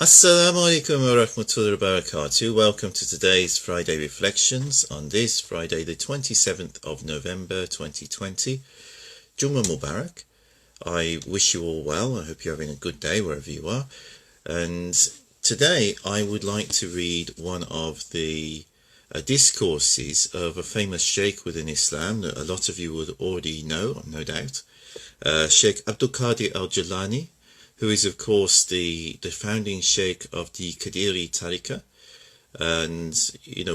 Assalamu alaikum wa rahmatullahi wa barakatuh. Welcome to today's Friday Reflections on this Friday, the 27th of November 2020. Jummah Mubarak. I wish you all well. I hope you're having a good day wherever you are. And today I would like to read one of the discourses of a famous sheikh within Islam that a lot of you would already know, no doubt. Shaykh Abdul Qadir Al-Jilani, who is of course the founding sheikh of the Qadiri tariqah, and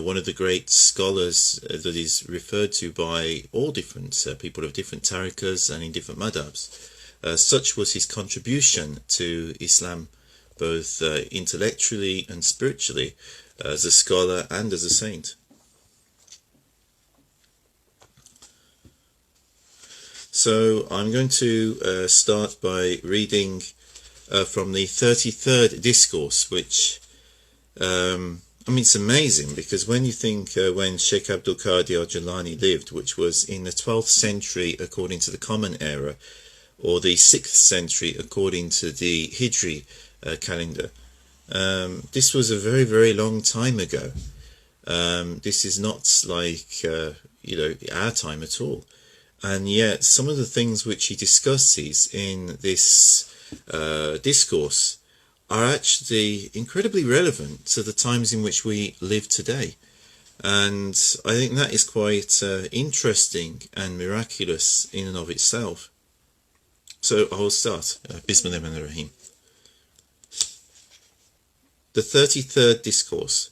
one of the great scholars that is referred to by all different people of different tariqahs and in different madhabs. Such was his contribution to Islam, both intellectually and spiritually, as a scholar and as a saint. So I'm going to start by reading from the 33rd Discourse, which, it's amazing, because when you think when Shaykh Abdul Qadir Al-Jilani lived, which was in the 12th century according to the Common Era, or the 6th century according to the Hijri calendar, this was a very, very long time ago. This is not like, our time at all. And yet some of the things which he discusses in this discourse are actually incredibly relevant to the times in which we live today, and I think that is quite interesting and miraculous in and of itself. So I will start. Bismillahirrahmanirrahim. The 33rd Discourse.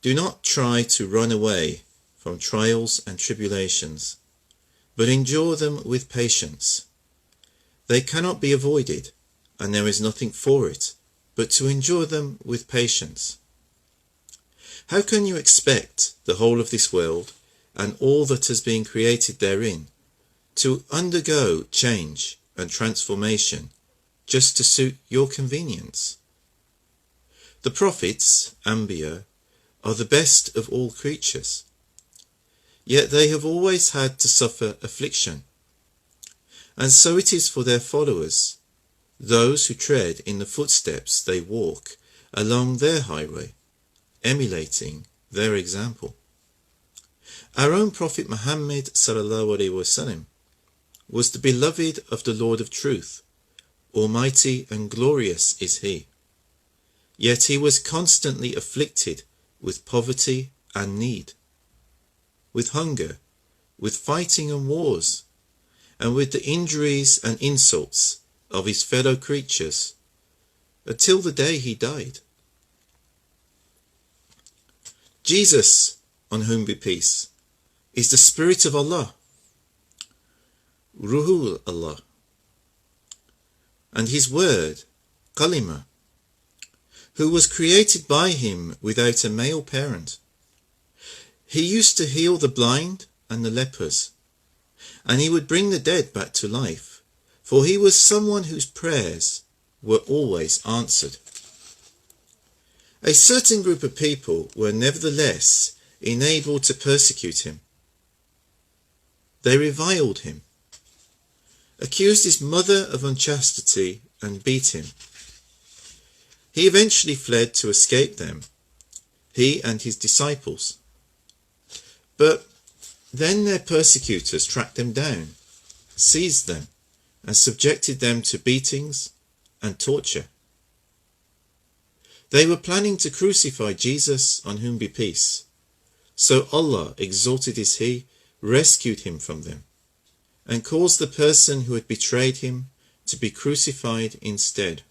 Do not try to run away from trials and tribulations, but endure them with patience. They cannot be avoided, and there is nothing for it but to endure them with patience. How can you expect the whole of this world and all that has been created therein to undergo change and transformation just to suit your convenience? The prophets, Anbiya, are the best of all creatures, yet they have always had to suffer affliction. And so it is for their followers, those who tread in the footsteps they walk along their highway, emulating their example. Our own Prophet Muhammad ﷺ was the beloved of the Lord of Truth. Almighty and glorious is he. Yet he was constantly afflicted with poverty and need, with hunger, with fighting and wars, and with the injuries and insults of his fellow creatures, until the day he died. Jesus, on whom be peace, is the Spirit of Allah, Ruhul Allah, and his word, Kalima, who was created by him without a male parent. He used to heal the blind and the lepers, and he would bring the dead back to life, for he was someone whose prayers were always answered. A certain group of people were nevertheless enabled to persecute him. They reviled him, accused his mother of unchastity, and beat him. He eventually fled to escape them, he and his disciples. But then their persecutors tracked them down, seized them, and subjected them to beatings and torture. They were planning to crucify Jesus, on whom be peace. So Allah, exalted is he, rescued him from them, and caused the person who had betrayed him to be crucified instead.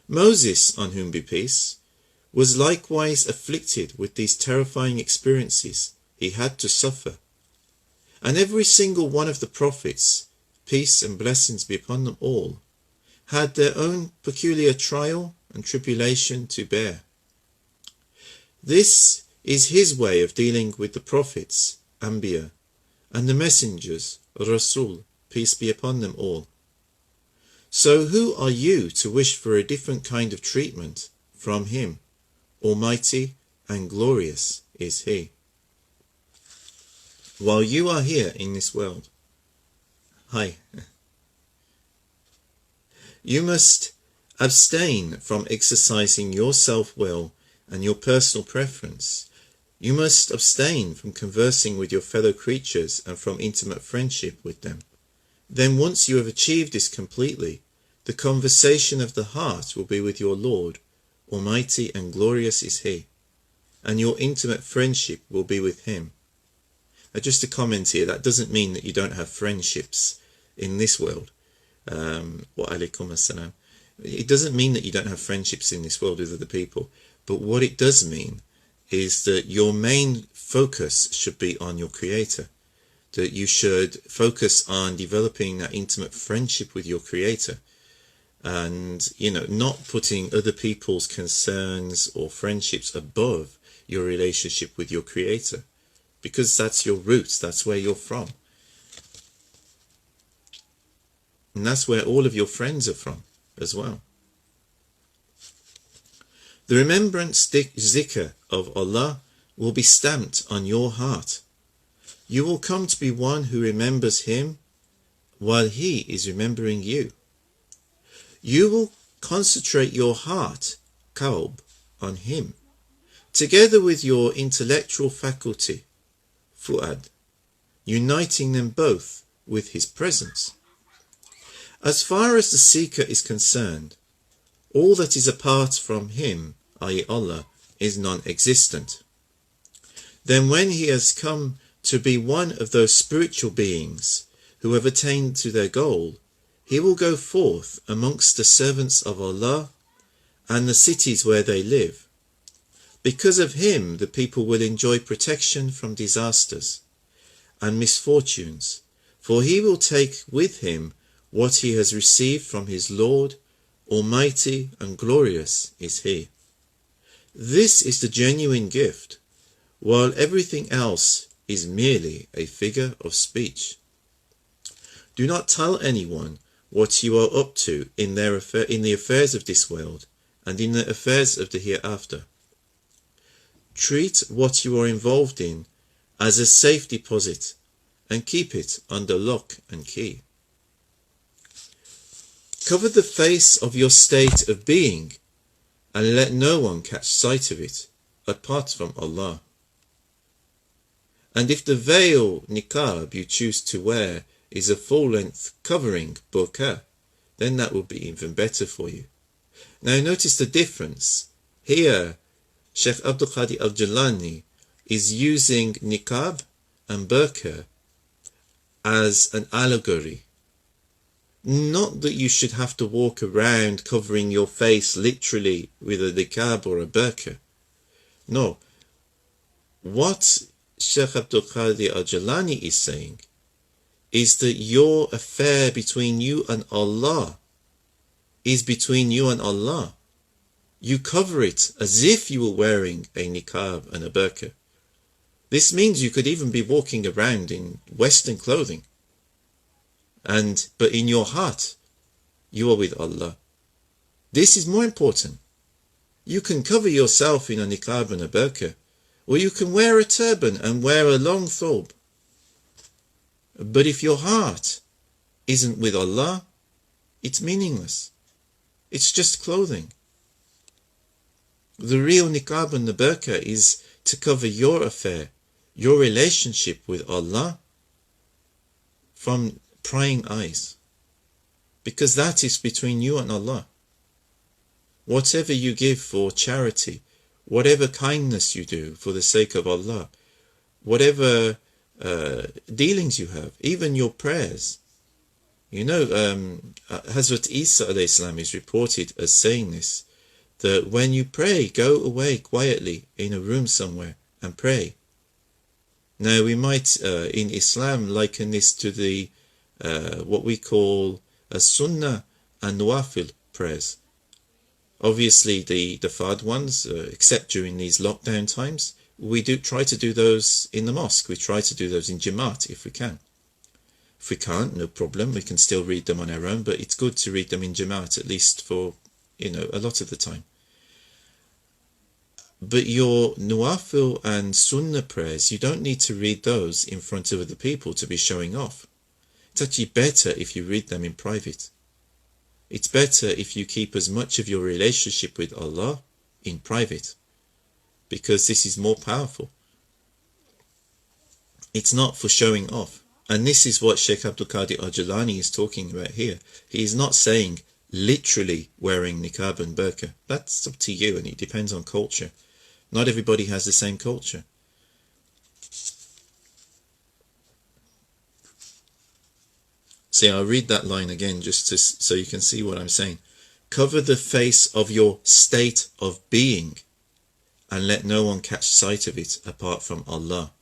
Moses, on whom be peace, was likewise afflicted with these terrifying experiences he had to suffer, and every single one of the prophets, peace and blessings be upon them all, had their own peculiar trial and tribulation to bear. This is his way of dealing with the prophets, Anbiya, and the messengers, Rasul, peace be upon them all. So who are you to wish for a different kind of treatment from him? Almighty and glorious is he. While you are here in this world, you must Abstain from exercising your self-will and your personal preference. You must abstain from conversing with your fellow creatures and from intimate friendship with them. Then once you have achieved this completely, the conversation of the heart will be with your Lord, Almighty and glorious is He, and your intimate friendship will be with Him. Now just a comment here, that doesn't mean that you don't have friendships in this world. Wa alaikum salam. It doesn't mean that you don't have friendships in this world with other people, but what it does mean is that your main focus should be on your Creator, that you should focus on developing that intimate friendship with your Creator, and not putting other people's concerns or friendships above your relationship with your Creator, because that's your roots, that's where you're from, and that's where all of your friends are from as well. The remembrance zikr of Allah will be stamped on your heart. You will come to be one who remembers Him while He is remembering you. You will concentrate your heart, qalb, on Him, together with your intellectual faculty, fu'ad, uniting them both with His presence. As far as the seeker is concerned, all that is apart from him, i.e. Allah, is non-existent. Then when he has come to be one of those spiritual beings who have attained to their goal, he will go forth amongst the servants of Allah and the cities where they live. Because of him, the people will enjoy protection from disasters and misfortunes, for he will take with him what he has received from his Lord, Almighty and glorious is He. This is the genuine gift, while everything else is merely a figure of speech. Do not tell anyone what you are up to in the affairs of this world and in the affairs of the hereafter. Treat what you are involved in as a safe deposit and keep it under lock and key. Cover the face of your state of being and let no one catch sight of it apart from Allah. And if the veil niqab you choose to wear is a full-length covering burqa, then that will be even better for you. Now notice the difference. Here Shaykh Abdul Qadir Al-Jilani is using niqab and burqa as an allegory. Not that you should have to walk around covering your face literally with a niqab or a burqa. No. What Shaykh Abdul Qadir Al-Jilani is saying is that your affair between you and Allah is between you and Allah. You cover it as if you were wearing a niqab and a burqa. This means you could even be walking around in Western clothing. But in your heart, you are with Allah. This is more important. You can cover yourself in a niqab and a burqa, or you can wear a turban and wear a long thobe. But if your heart isn't with Allah, it's meaningless. It's just clothing. The real niqab and the burqa is to cover your affair, your relationship with Allah, from prying eyes, because that is between you and Allah. Whatever you give for charity, whatever kindness you do for the sake of Allah, whatever dealings you have, even your prayers. Hazrat Isa alayhi salam is reported as saying this, that when you pray, go away quietly in a room somewhere and pray. Now we might in Islam liken this to the what we call a sunnah and nawafil prayers. Obviously the fard ones, except during these lockdown times, we do try to do those in the mosque. We try to do those in Jamaat if we can. If we can't, no problem, we can still read them on our own, but it's good to read them in Jamaat, at least for, a lot of the time. But your nawafil and sunnah prayers, you don't need to read those in front of other people to be showing off. It's actually better if you read them in private. It's better if you keep as much of your relationship with Allah in private, because this is more powerful. It's not for showing off. And this is what Shaykh Abdul Qadir Al-Jilani is talking about here. He is not saying literally wearing niqab and burqa. That's up to you, and it depends on culture. Not everybody has the same culture. See, I'll read that line again just so you can see what I'm saying. Cover the face of your state of being and let no one catch sight of it apart from Allah.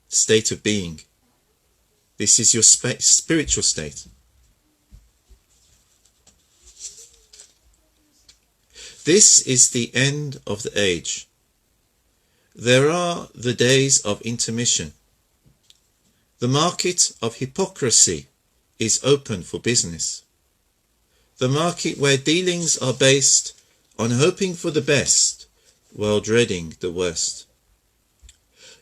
State of being. This is your spiritual state. This is the end of the age. There are the days of intermission. The market of hypocrisy is open for business. The market where dealings are based on hoping for the best while dreading the worst.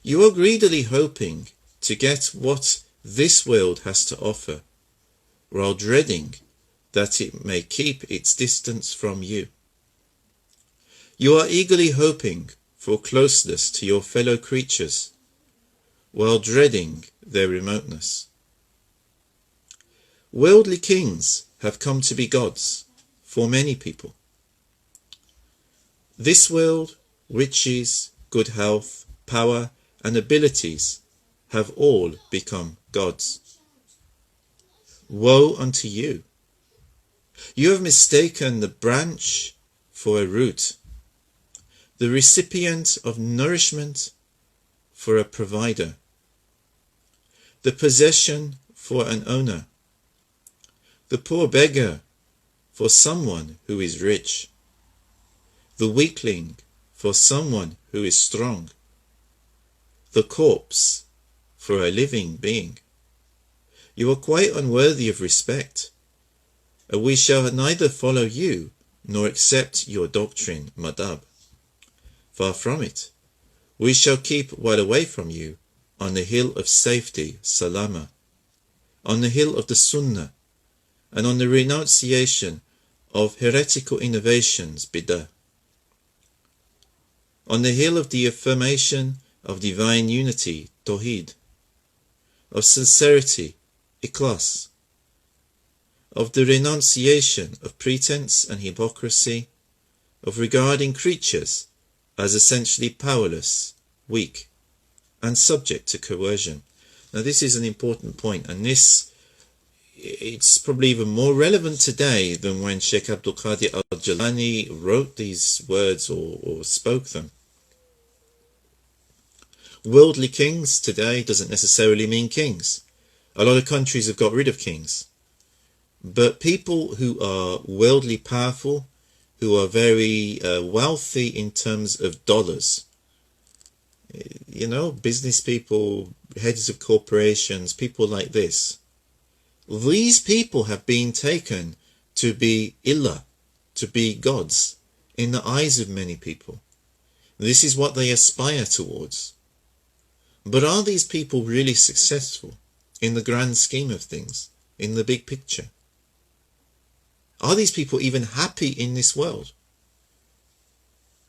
You are greedily hoping to get what this world has to offer, while dreading that it may keep its distance from you. You are eagerly hoping for closeness to your fellow creatures, while dreading their remoteness. Worldly kings have come to be gods for many people. This world, riches, good health, power, and abilities have all become gods. Woe unto you! You have mistaken the branch for a root, the recipient of nourishment for a provider, the possession for an owner, the poor beggar for someone who is rich, the weakling for someone who is strong, the corpse for a living being. You are quite unworthy of respect, and we shall neither follow you nor accept your doctrine, madhab. Far from it. We shall keep well away from you on the hill of safety, Salam, on the hill of the Sunnah, and on the renunciation of heretical innovations, Bidah, on the hill of the affirmation of divine unity, Tawheed, of sincerity, Ikhlas, of the renunciation of pretense and hypocrisy, of regarding creatures as essentially powerless, weak, and subject to coercion. Now this is an important point, and it's probably even more relevant today than when Shaykh Abdul Qadir Al-Jilani wrote these words or spoke them. Worldly kings today doesn't necessarily mean kings. A lot of countries have got rid of kings. But people who are worldly powerful, who are very wealthy in terms of dollars, you know, business people, heads of corporations, people like this, these people have been taken to be ilah, to be gods in the eyes of many people. This is what they aspire towards. But are these people really successful in the grand scheme of things, in the big picture? Are these people even happy in this world?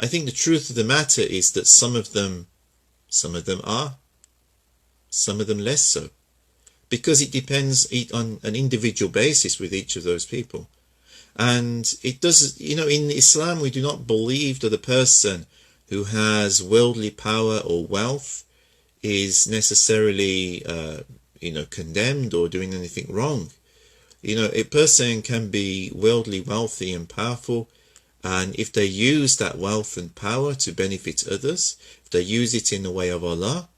I think the truth of the matter is that some of them are, some of them less so, because it depends on an individual basis with each of those people. And it does, you know, in Islam we do not believe that a person who has worldly power or wealth is necessarily condemned or doing anything wrong. You know, a person can be worldly wealthy and powerful, and if they use that wealth and power to benefit others, if they use it in the way of Allah,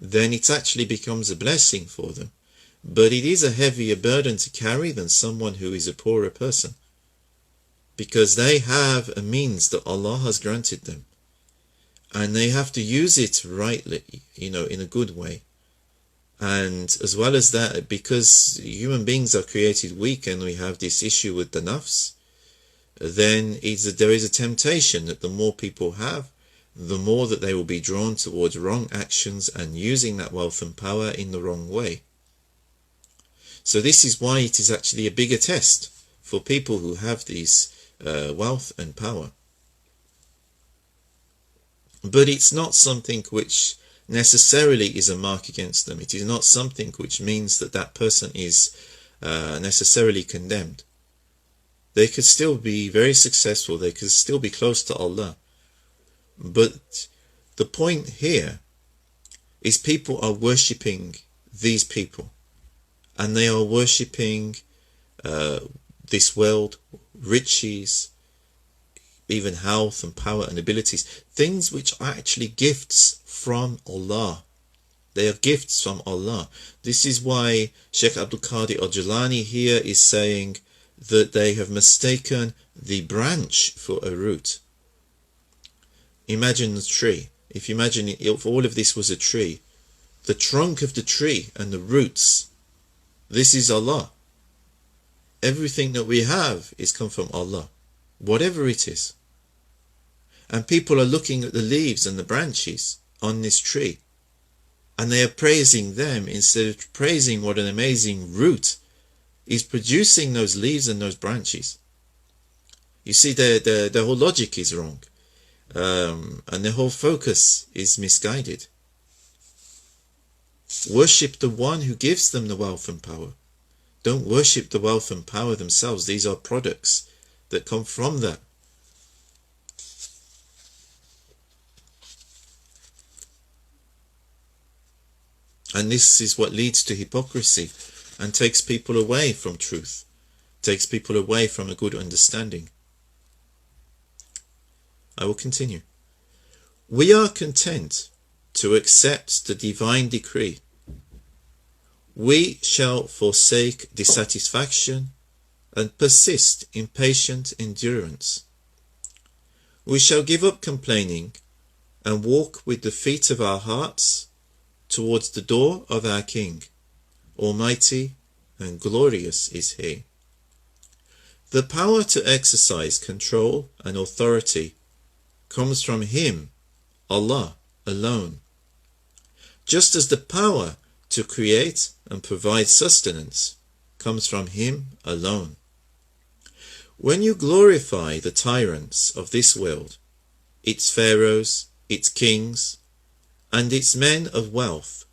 then it actually becomes a blessing for them. But it is a heavier burden to carry than someone who is a poorer person, because they have a means that Allah has granted them, and they have to use it rightly, you know, in a good way. And as well as that, because human beings are created weak and we have this issue with the nafs, then there is a temptation that the more people have, the more that they will be drawn towards wrong actions and using that wealth and power in the wrong way. So this is why it is actually a bigger test for people who have these wealth and power. But it's not something which necessarily is a mark against them. It is not something which means that that person is necessarily condemned. They could still be very successful, they could still be close to Allah. But the point here is people are worshipping these people, and they are worshipping this world, riches, even health and power and abilities, things which are actually gifts from Allah. They are gifts from Allah. This is why Shaykh Abdul Qadir Al-Jilani here is saying that they have mistaken the branch for a root. Imagine the tree. If all of this was a tree, the trunk of the tree and the roots, this is Allah. Everything that we have is come from Allah, whatever it is. And people are looking at the leaves and the branches on this tree, and they are praising them instead of praising what an amazing root is producing those leaves and those branches. You see, the whole logic is wrong, and the whole focus is misguided. Worship the one who gives them the wealth and power. Don't worship the wealth and power themselves. These are products that come from that. And this is what leads to hypocrisy and takes people away from truth, takes people away from a good understanding. I will continue. We are content to accept the divine decree. We shall forsake dissatisfaction and persist in patient endurance. We shall give up complaining and walk with the feet of our hearts towards the door of our King. Almighty and glorious is He. The power to exercise control and authority comes from Him, Allah, alone. Just as the power to create and provide sustenance comes from Him alone. When you glorify the tyrants of this world, its pharaohs, its kings, and its men of wealth,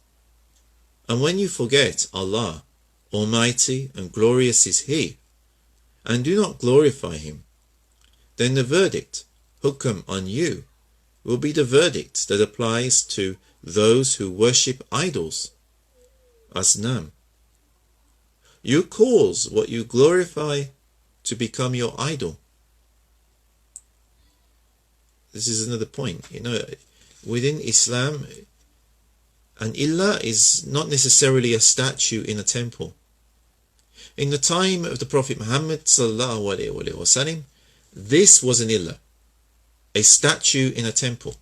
and when you forget Allah, Almighty and glorious is He, and do not glorify Him, then the verdict, hukam on you, will be the verdict that applies to those who worship idols, asnam. You cause what you glorify to become your idol. This is another point. Within Islam, an illah is not necessarily a statue in a temple. In the time of the Prophet Muhammad ﷺ, this was an illah, a statue in a temple.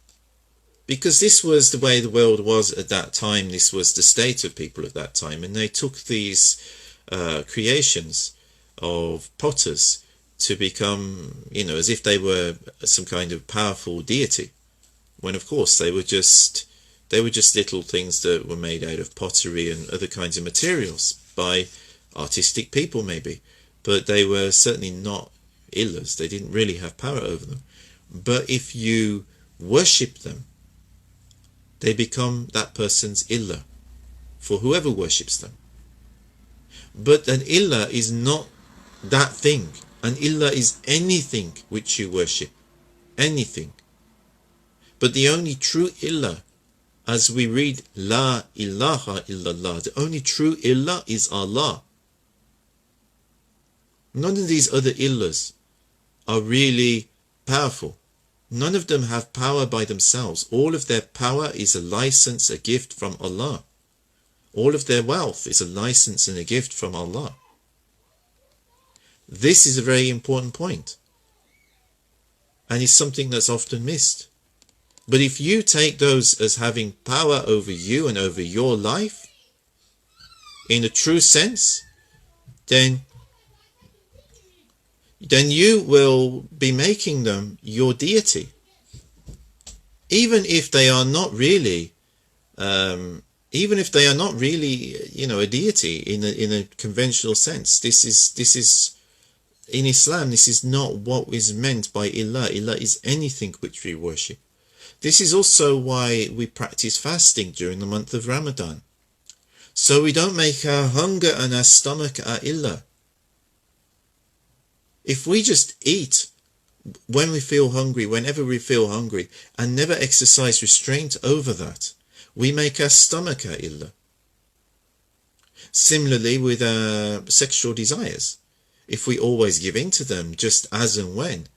Because this was the way the world was at that time, this was the state of people at that time, and they took these creations of potters to become, as if they were some kind of powerful deity, when of course they were just little things that were made out of pottery and other kinds of materials by artistic people maybe, but they were certainly not illahs. They didn't really have power over them. But if you worship them, they become that person's illah for whoever worships them. But an illah is not that thing. An illah is anything which you worship, anything. But the only true illah, as we read La ilaha illallah, the only true illah is Allah. None of these other illahs are really powerful. None of them have power by themselves. All of their power is a license, a gift from Allah. All of their wealth is a license and a gift from Allah. This is a very important point, and it's something that's often missed. But if you take those as having power over you and over your life, in a true sense, then you will be making them your deity. Even if they are not really, a deity in a conventional sense. This is in Islam, this is not what is meant by ilah. Ilah is anything which we worship. This is also why we practice fasting during the month of Ramadan. So we don't make our hunger and our stomach our ilah. If we just eat when we feel hungry, whenever we feel hungry, and never exercise restraint over that, we make our stomach our ilah. Similarly with our sexual desires, if we always give in to them just as and when,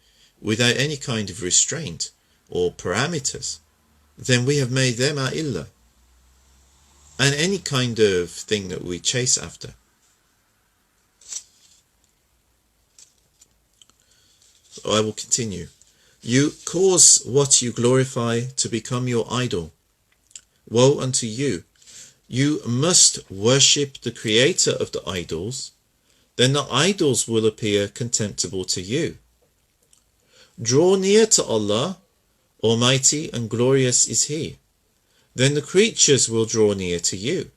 without any kind of restraint or parameters, then we have made them our ilah. And any kind of thing that we chase after. So I will continue. You cause what you glorify to become your idol. Woe unto you! You must worship the creator of the idols, then the idols will appear contemptible to you. Draw near to Allah, Almighty and glorious is He, then the creatures will draw near to you.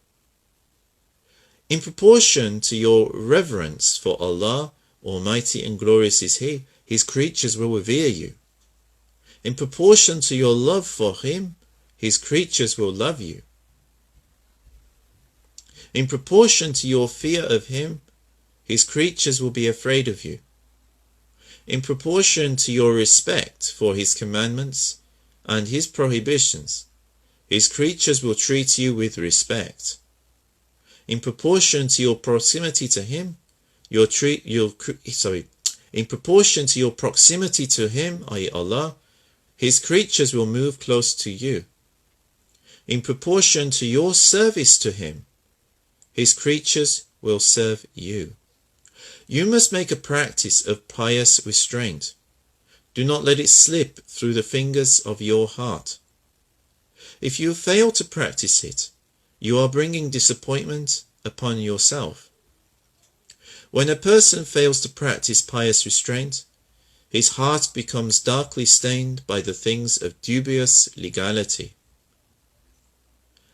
In proportion to your reverence for Allah, Almighty and glorious is He, His creatures will revere you. In proportion to your love for Him, His creatures will love you. In proportion to your fear of Him, His creatures will be afraid of you. In proportion to your respect for His commandments and His prohibitions, His creatures will treat you with respect. In proportion to your proximity to Him, in proportion to your proximity to Him, i.e. Allah, His creatures will move close to you. In proportion to your service to Him, His creatures will serve you. You must make a practice of pious restraint. Do not let it slip through the fingers of your heart. If you fail to practice it, you are bringing disappointment upon yourself. When a person fails to practice pious restraint, his heart becomes darkly stained by the things of dubious legality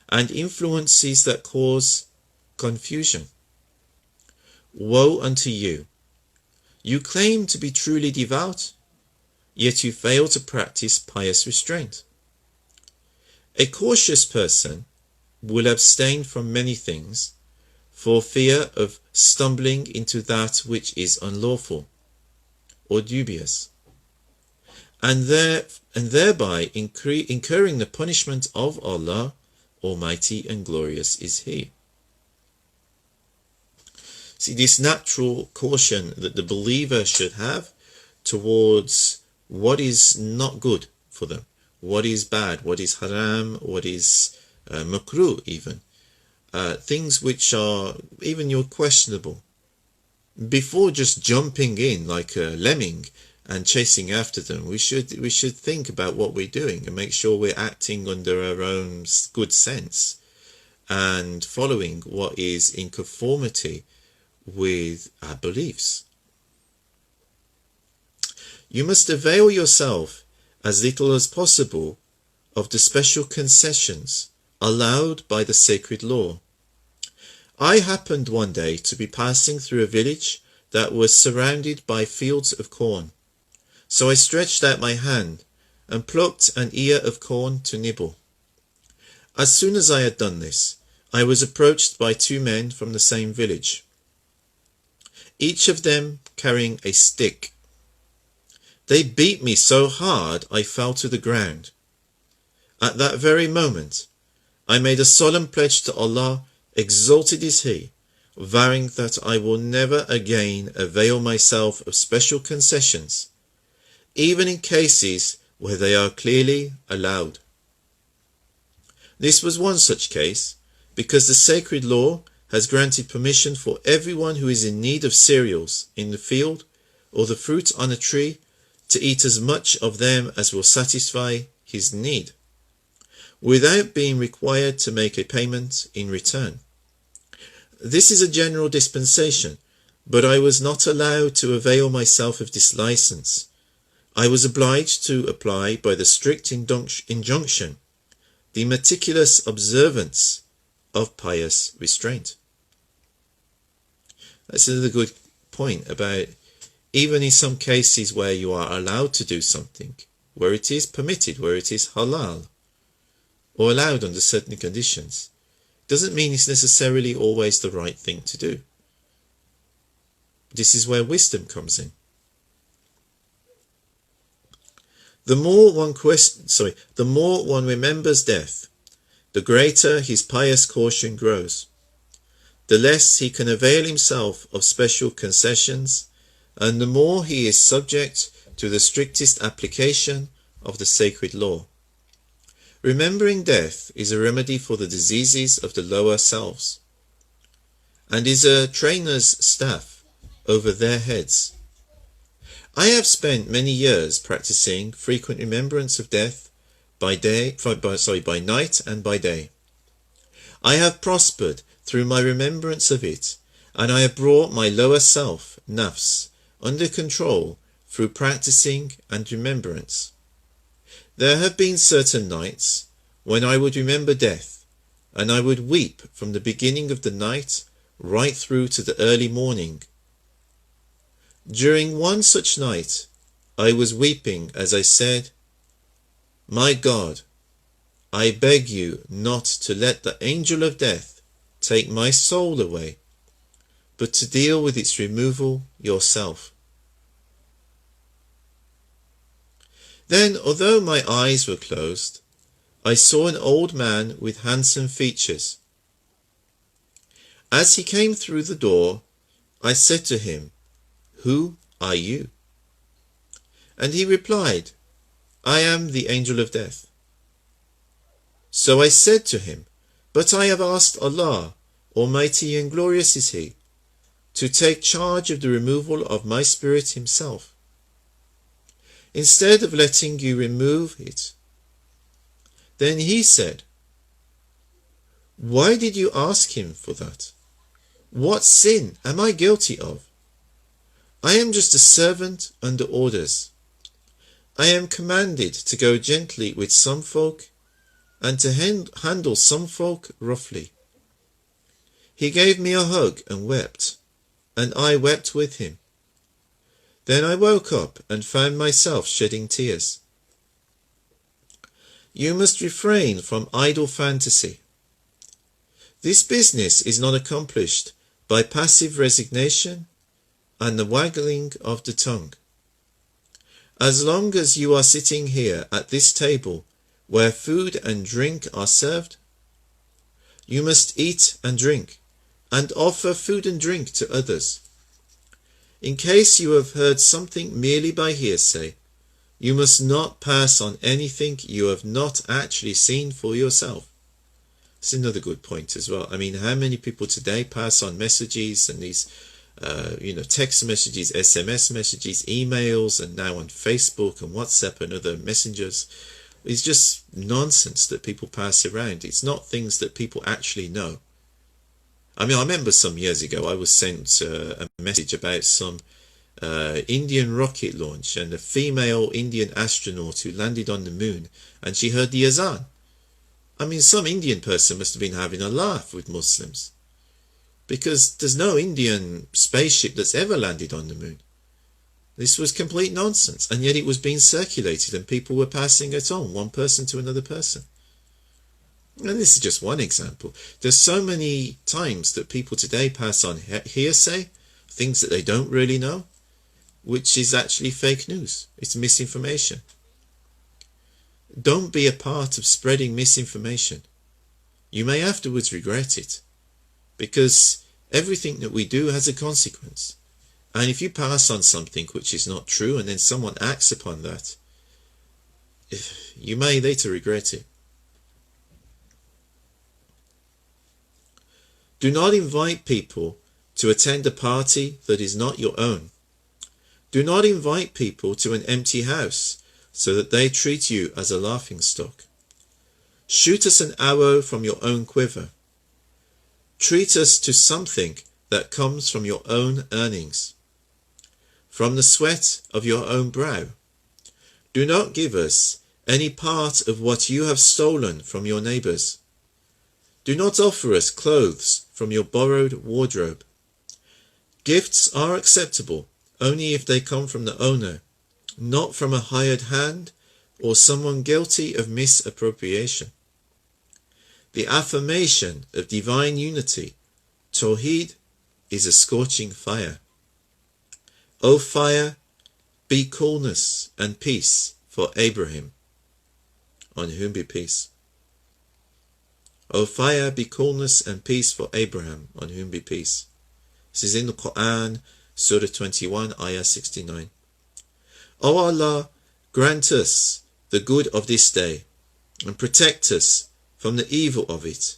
and influences that cause confusion. Woe unto you! You claim to be truly devout, yet you fail to practice pious restraint. A cautious person will abstain from many things for fear of stumbling into that which is unlawful or dubious, and thereby incurring the punishment of Allah, Almighty and glorious is He. See, this natural caution that the believer should have towards what is not good for them, what is bad, what is haram, what is makruh even, things which are even you're questionable. Before just jumping in like a lemming and chasing after them, we should think about what we're doing and make sure we're acting under our own good sense and following what is in conformity with our beliefs. You must avail yourself as little as possible of the special concessions allowed by the sacred law. I happened one day to be passing through a village that was surrounded by fields of corn, so I stretched out my hand and plucked an ear of corn to nibble. As soon as I had done this, I was approached by two men from the same village, each of them carrying a stick. They beat me so hard I fell to the ground. At that very moment, I made a solemn pledge to Allah, exalted is He, vowing that I will never again avail myself of special concessions, even in cases where they are clearly allowed. This was one such case, because the sacred law has granted permission for everyone who is in need of cereals in the field or the fruit on a tree to eat as much of them as will satisfy his need, without being required to make a payment in return. This is a general dispensation, but I was not allowed to avail myself of this license. I was obliged to apply by the strict injunction the meticulous observance of pious restraint. That's another good point about even in some cases where you are allowed to do something, where it is permitted, where it is halal, or allowed under certain conditions, doesn't mean it's necessarily always the right thing to do. This is where wisdom comes in. The more one remembers death, the greater his pious caution grows, the less he can avail himself of special concessions, and the more he is subject to the strictest application of the sacred law. Remembering death is a remedy for the diseases of the lower selves, and is a trainer's staff over their heads. I have spent many years practicing frequent remembrance of death by night and by day. I have prospered through my remembrance of it, and I have brought my lower self, nafs, under control through practicing and remembrance. There have been certain nights when I would remember death, and I would weep from the beginning of the night right through to the early morning. During one such night, I was weeping as I said, "My God, I beg you not to let the angel of death take my soul away, but to deal with its removal yourself." Then, although my eyes were closed, I saw an old man with handsome features. As he came through the door, I said to him, "Who are you?" And he replied, "I am the angel of death." So I said to him, "But I have asked Allah, Almighty and glorious is He, to take charge of the removal of my spirit Himself, instead of letting you remove it." Then he said, "Why did you ask him for that? What sin am I guilty of? I am just a servant under orders. I am commanded to go gently with some folk and to handle some folk roughly." He gave me a hug and wept, and I wept with him. Then I woke up and found myself shedding tears. You must refrain from idle fantasy. This business is not accomplished by passive resignation and the waggling of the tongue. As long as you are sitting here at this table where food and drink are served, you must eat and drink, and offer food and drink to others. In case you have heard something merely by hearsay, you must not pass on anything you have not actually seen for yourself. It's another good point as well. I mean, how many people today pass on messages and these, text messages, SMS messages, emails, and now on Facebook and WhatsApp and other messengers. It's just nonsense that people pass around. It's not things that people actually know. I mean, I remember some years ago I was sent a message about some Indian rocket launch and a female Indian astronaut who landed on the moon, and she heard the azan. I mean, some Indian person must have been having a laugh with Muslims, because there's no Indian spaceship that's ever landed on the moon. This was complete nonsense, and yet it was being circulated and people were passing it on, one person to another person. And this is just one example. There's so many times that people today pass on hearsay, things that they don't really know, which is actually fake news. It's misinformation. Don't be a part of spreading misinformation. You may afterwards regret it, because everything that we do has a consequence. And if you pass on something which is not true and then someone acts upon that, you may later regret it. Do not invite people to attend a party that is not your own. Do not invite people to an empty house so that they treat you as a laughingstock. Shoot us an arrow from your own quiver. Treat us to something that comes from your own earnings, from the sweat of your own brow. Do not give us any part of what you have stolen from your neighbours. Do not offer us clothes from your borrowed wardrobe. Gifts are acceptable only if they come from the owner, not from a hired hand or someone guilty of misappropriation. The affirmation of divine unity, Tawheed, is a scorching fire. O fire, be coolness and peace for Abraham, on whom be peace. O fire, be coolness and peace for Abraham, on whom be peace. This is in the Quran, Surah 21, Ayah 69. O Allah, grant us the good of this day, and protect us from the evil of it.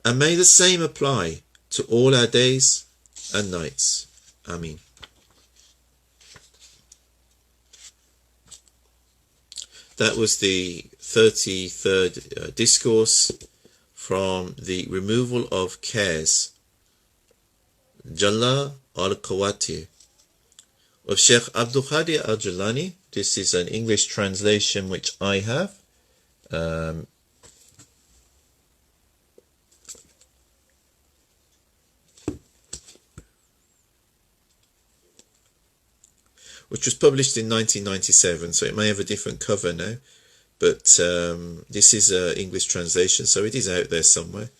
And may the same apply to all our days and nights. Ameen. That was the 33rd Discourse from the Removal of Cares, Jalā Al-Khawātir, of Shaykh Abdul Qadir Al-Jilani. This is an English translation which I have. Which was published in 1997, so it may have a different cover now, but this is an English translation, so it is out there somewhere.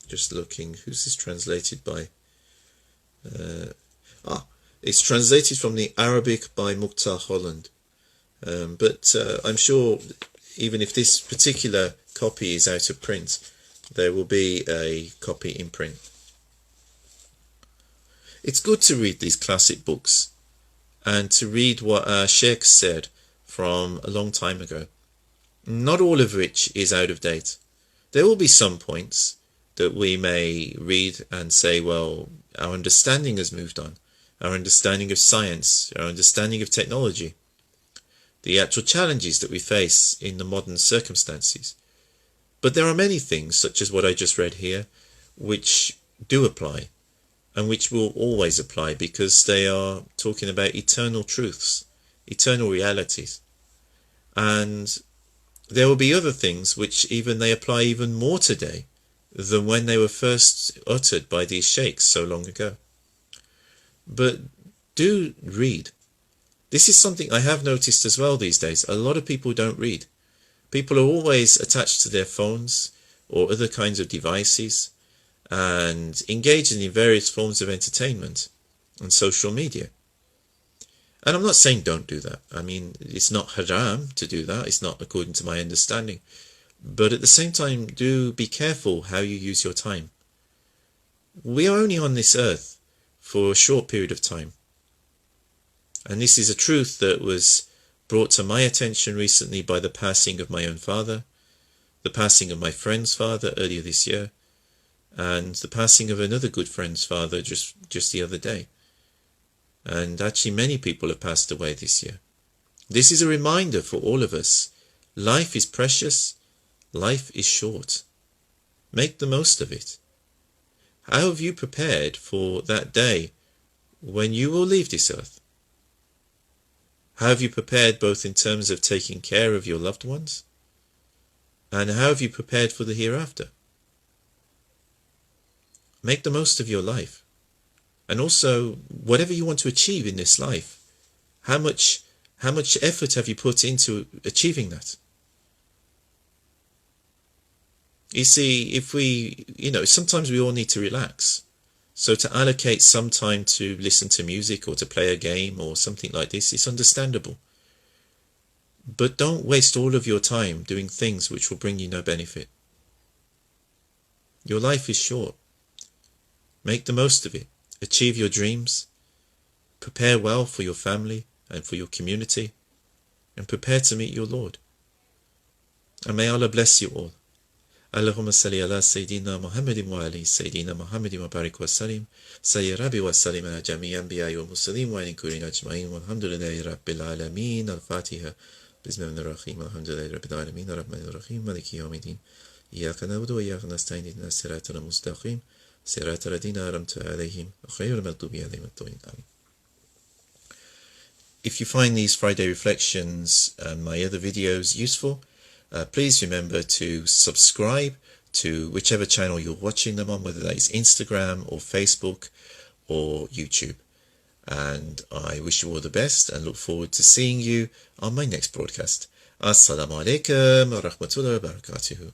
Just looking, who's this translated by? It's translated from the Arabic by Muhtar Holland, but I'm sure even if this particular copy is out of print, there will be a copy in print. It's good to read these classic books and to read what our Shaykh said from a long time ago, not all of which is out of date. There will be some points that we may read and say, well, our understanding has moved on, our understanding of science, our understanding of technology, the actual challenges that we face in the modern circumstances. But there are many things, such as what I just read here, which do apply, and which will always apply, because they are talking about eternal truths, eternal realities. And there will be other things which they apply even more today than when they were first uttered by these sheikhs so long ago. But do read. This is something I have noticed as well these days. A lot of people don't read. People are always attached to their phones or other kinds of devices, and engaging in various forms of entertainment and social media. And I'm not saying don't do that. I mean, it's not haram to do that. It's not according to my understanding. But at the same time, do be careful how you use your time. We are only on this earth for a short period of time. And this is a truth that was brought to my attention recently by the passing of my own father, the passing of my friend's father earlier this year, and the passing of another good friend's father just the other day. And actually many people have passed away this year. This is a reminder for all of us. Life is precious. Life is short. Make the most of it. How have you prepared for that day when you will leave this earth? How have you prepared both in terms of taking care of your loved ones? And how have you prepared for the hereafter? Make the most of your life. And also, whatever you want to achieve in this life, how much effort have you put into achieving that? You see, if sometimes we all need to relax. So to allocate some time to listen to music or to play a game or something like this, it's understandable. But don't waste all of your time doing things which will bring you no benefit. Your life is short. Make the most of it. Achieve your dreams. Prepare well for your family and for your community. And prepare to meet your Lord. And may Allah bless you all. Allahumma salli ala Sayyidina Muhammadin wa ali Sayyidina Muhammadin wa barik wa salim. Sayyid Rabbi wa salim ala jami' anbiya'i wa muslim wa inkurin ajma'in. Walhamdulillahi rabbil alameen. Al-Fatiha. Bismillahirrahmanirrahim. Alhamdulillahi rabbil alameen. Ar-Rahmanirrahim. Maliki yawmiddin. Iyaka na'budu wa iyaka nasta'in. Ihdina as-siratal mustaqim. صراط الذين أنعمت عليهم غير المغضوب عليهم ولا الضالين. If you find these Friday reflections and my other videos useful, please remember to subscribe to whichever channel you're watching them on, whether that is Instagram or Facebook or YouTube. And I wish you all the best and look forward to seeing you on my next broadcast. Assalamu alaikum wa rahmatullahi wa barakatuhu.